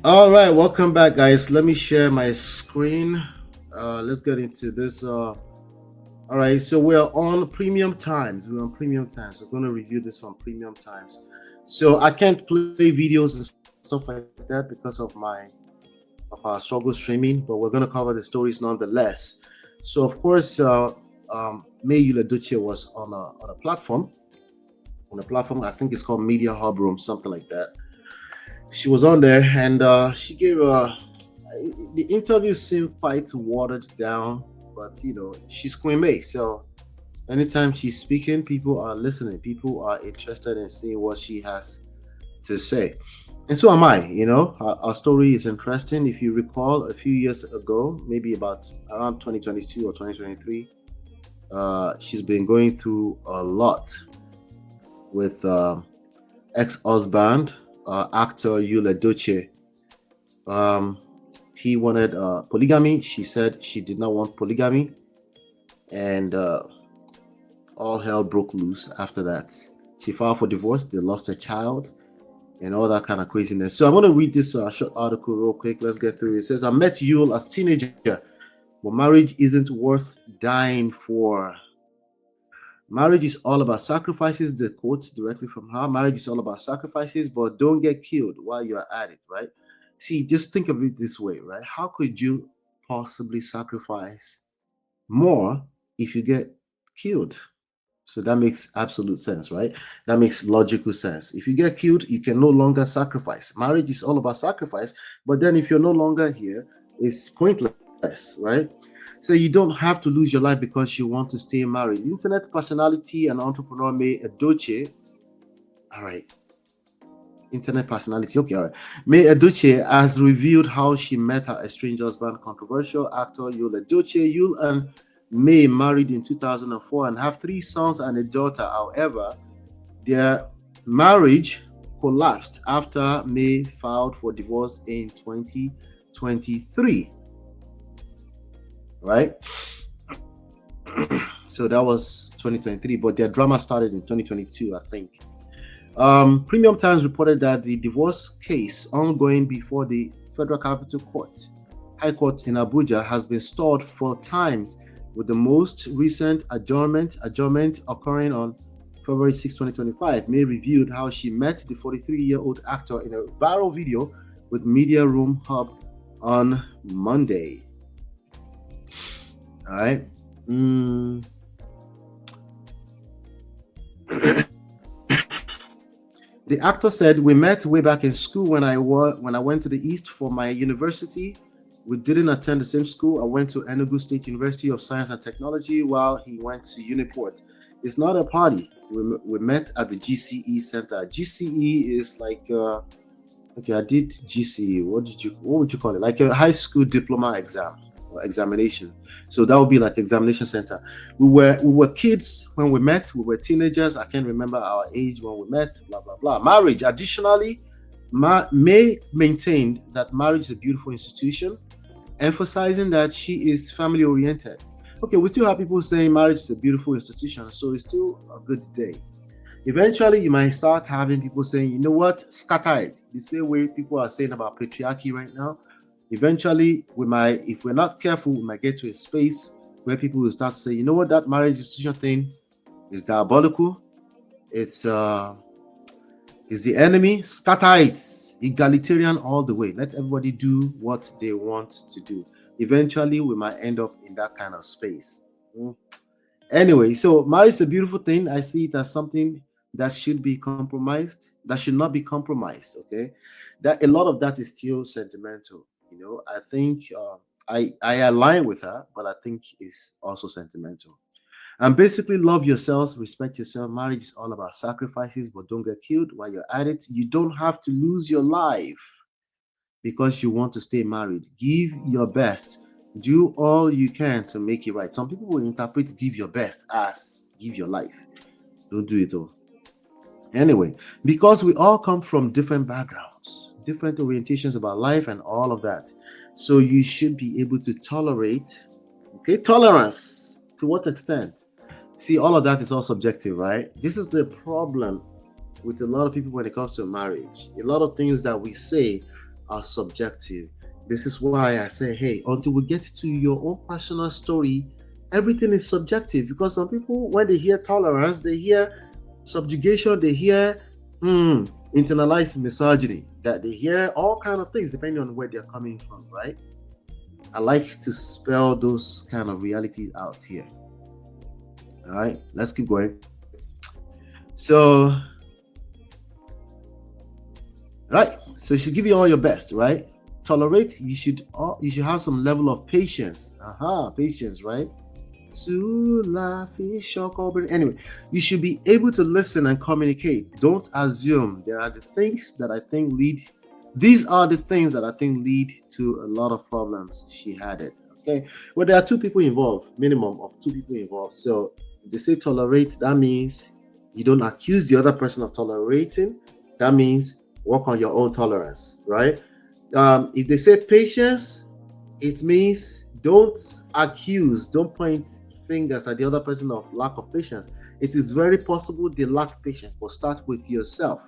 All right, welcome back, guys. Let me share my screen. Let's get into this. All right, so we're on premium times. We're on premium times. We're going to review this from premium times. So I can't play videos and stuff like that because of our struggle streaming, but we're going to cover the stories nonetheless. So of course, May Yul-Edochie was on a platform. I think it's called Media Hub Room, something like that. She was on there, and she gave the interview seemed quite watered down, but she's Queen May, so anytime she's speaking, people are listening, people are interested in seeing what she has to say. And so am I. Our story is interesting. If you recall, a few years ago, maybe about around 2022 or 2023, she's been going through a lot with ex-husband, actor Yul-Edochie. He wanted polygamy. She said she did not want polygamy, and all hell broke loose after that. She filed for divorce. They lost a child, and all that kind of craziness. So I'm going to read this short article real quick. Let's get through it. It says, I met Yul as teenager, but marriage isn't worth dying for. Marriage is all about sacrifices. The quote directly from her: marriage is all about sacrifices, but don't get killed while you're at it, right? See, just think of it this way, right? How could you possibly sacrifice more if you get killed? So that makes absolute sense, right? That makes logical sense. If you get killed, you can no longer sacrifice. Marriage is all about sacrifice, but then if you're no longer here, it's pointless, right? So you don't have to lose your life because you want to stay married. Internet personality and entrepreneur May Edochie, all right, internet personality. Okay, all right. May Edochie has revealed how she met her estranged husband, controversial actor Yul-Edochie. Yul and May married in 2004 and have 3 sons and a daughter. However, their marriage collapsed after May filed for divorce in 2023. Right? So that was 2023, but their drama started in 2022, I think. Premium Times reported that the divorce case ongoing before the Federal Capital Court, High Court in Abuja, has been stalled 4 times, with the most recent adjournment occurring on February 6, 2025. May reviewed how she met the 43-year-old actor in a viral video with Media Room Hub on Monday. All right. The actor said, we met way back in school when I went to the East for my university. We didn't attend the same school. I went to Enugu State University of Science and Technology while he went to Uniport. It's not a party. We met at the GCE Center. GCE is like, okay, I did GCE. What would you call it? Like a high school diploma exam or examination. So that would be like examination center. We were kids when we met. We were teenagers. I can't remember our age when we met. Blah blah blah. Marriage. Additionally, May maintained that marriage is a beautiful institution, emphasizing that she is family oriented. Okay, we still have people saying marriage is a beautiful institution, so it's still a good day. Eventually, you might start having people saying, you know what, scatter it. The same way people are saying about patriarchy right now. Eventually, if we're not careful, we might get to a space where people will start to say, you know what, that marriage institution thing is diabolical. It's the enemy. Scatter it. Egalitarian all the way. Let everybody do what they want to do. Eventually, we might end up in that kind of space. Anyway, so marriage is a beautiful thing. I see it as something that should be compromised, that should not be compromised. Okay, that a lot of that is still sentimental. I think I align with her, but I think it's also sentimental. And basically, love yourselves, respect yourself. Marriage is all about sacrifices, but don't get killed while you're at it. You don't have to lose your life because you want to stay married. Give your best. Do all you can to make it right. Some people will interpret give your best as give your life. Don't do it all. Anyway, because we all come from different backgrounds, different orientations about life and all of that. So you should be able to tolerate, okay, tolerance. To what extent? See, all of that is all subjective, right? This is the problem with a lot of people when it comes to marriage. A lot of things that we say are subjective. This is why I say, hey, until we get to your own personal story, everything is subjective, because some people, when they hear tolerance, they hear subjugation, they hear internalized misogyny, that they hear all kind of things depending on where they're coming from, right? I like to spell those kind of realities out here. All right, let's keep going. So, right, so you should give you all your best, right? Tolerate. You should have some level of patience. Patience, right? To laugh in shock. Anyway, you should be able to listen and communicate. Don't assume. There are the things that I think lead. These are the things that I think lead to a lot of problems. She had it. Okay. Well, there are two people involved, minimum of two people involved. So if they say tolerate, that means you don't accuse the other person of tolerating. That means work on your own tolerance, right? If they say patience, it means don't accuse, don't point fingers at the other person of lack of patience. It is very possible they lack patience, but start with yourself.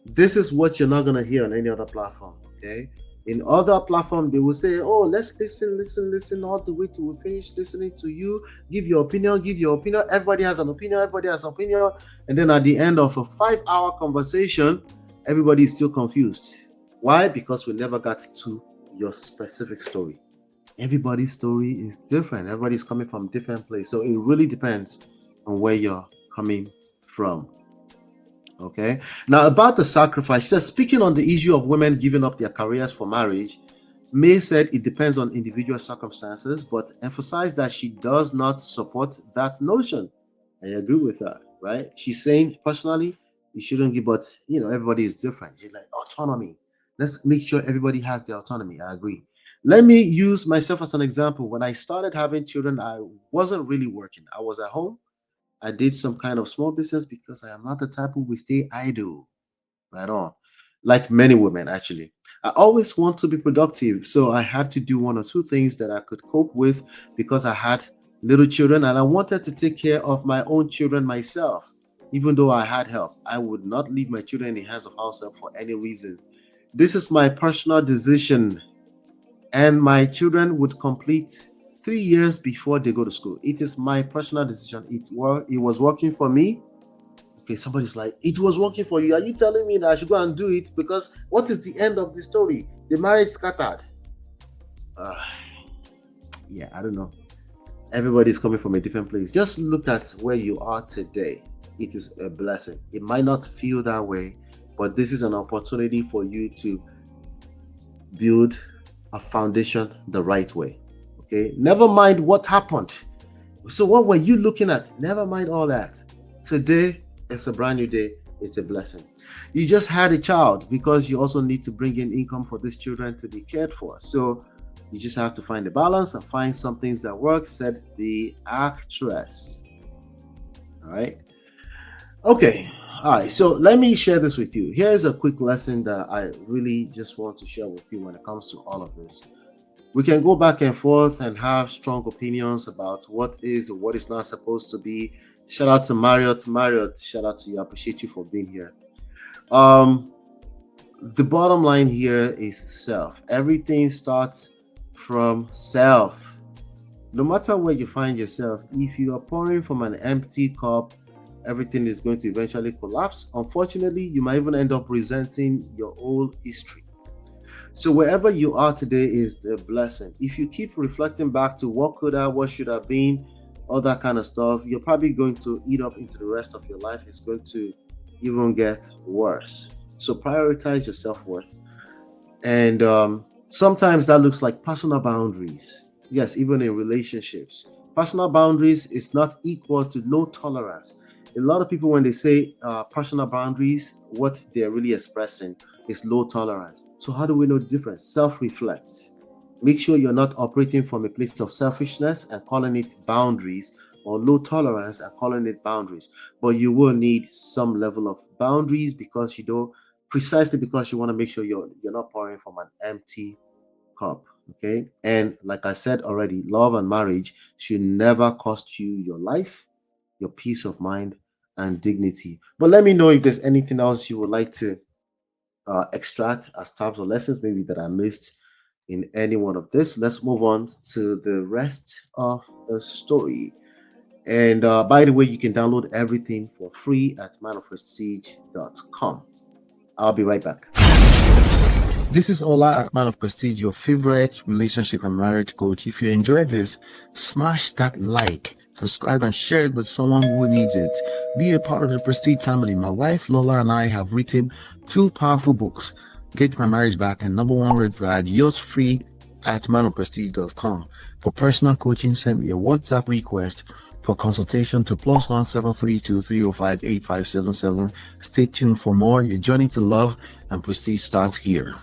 This is what you're not going to hear on any other platform. Okay. In other platform, they will say, oh, let's listen all the way till we finish listening to you. Give your opinion, give your opinion. Everybody has an opinion, everybody has an opinion. And then at the end of a 5-hour conversation, everybody is still confused. Why? Because we never got to your specific story. Everybody's story is different. Everybody's coming from different place. So it really depends on where you're coming from. Okay. Now, about the sacrifice, she says, speaking on the issue of women giving up their careers for marriage, May said it depends on individual circumstances, but emphasized that she does not support that notion. I agree with her, right? She's saying, personally, you shouldn't give, but everybody is different. She's like, autonomy. Let's make sure everybody has their autonomy. I agree. Let me use myself as an example. When I started having children, I wasn't really working. I was at home. I did some kind of small business because I am not the type who will stay idle. Right on. Like many women, actually. I always want to be productive. So I had to do one or two things that I could cope with because I had little children and I wanted to take care of my own children myself. Even though I had help, I would not leave my children in the hands of house help for any reason. This is my personal decision, and my children would complete 3 years before they go to school. It is my personal decision. It was working for me. Okay, somebody's like, it was working for you. Are you telling me that I should go and do it? Because what is the end of the story? The marriage scattered. Uh, yeah, I don't know. Everybody's coming from a different place. Just look at where you are today. It is a blessing. It might not feel that way, but this is an opportunity for you to build a foundation the right way. Okay, never mind what happened. So, what were you looking at? Never mind all that. Today, it's a brand new day. It's a blessing. You just had a child because you also need to bring in income for these children to be cared for. So you just have to find a balance and find some things that work, said the actress. All right. Okay. All right. So let me share this with you. Here's a quick lesson that I really just want to share with you when it comes to all of this. We can go back and forth and have strong opinions about what is or what is not supposed to be. Shout out to Marriott. Marriott, shout out to you. I appreciate you for being here. The bottom line here is self. Everything starts from self. No matter where you find yourself, if you are pouring from an empty cup, everything is going to eventually collapse. Unfortunately, you might even end up resenting your old history. So wherever you are today is the blessing. If you keep reflecting back to what could have, what should have been, all that kind of stuff, you're probably going to eat up into the rest of your life. It's going to even get worse. So prioritize your self-worth. And sometimes that looks like personal boundaries. Yes, even in relationships. Personal boundaries is not equal to low tolerance. A lot of people, when they say personal boundaries, what they're really expressing is low tolerance. So how do we know the difference? Self-reflect. Make sure you're not operating from a place of selfishness and calling it boundaries, or low tolerance and calling it boundaries. But you will need some level of boundaries because you don't, precisely because you want to make sure you're not pouring from an empty cup. Okay. And like I said already, love and marriage should never cost you your life, your peace of mind, and dignity. But let me know if there's anything else you would like to extract as types of lessons maybe that I missed in any one of this. Let's move on to the rest of the story. And by the way, you can download everything for free at manofprestige.com. I'll be right back. This is Ola, Man of Prestige, your favorite relationship and marriage coach. If you enjoyed this, smash that like, subscribe, and share it with someone who needs it. Be a part of the Prestige family. My wife Lola and I have written 2 powerful books, Get My Marriage Back and Number One Red Flag, yours free at manofprestige.com. For personal coaching, send me a WhatsApp request for consultation to +1 732 305 8577. Stay tuned for more. Your journey to love and prestige starts here.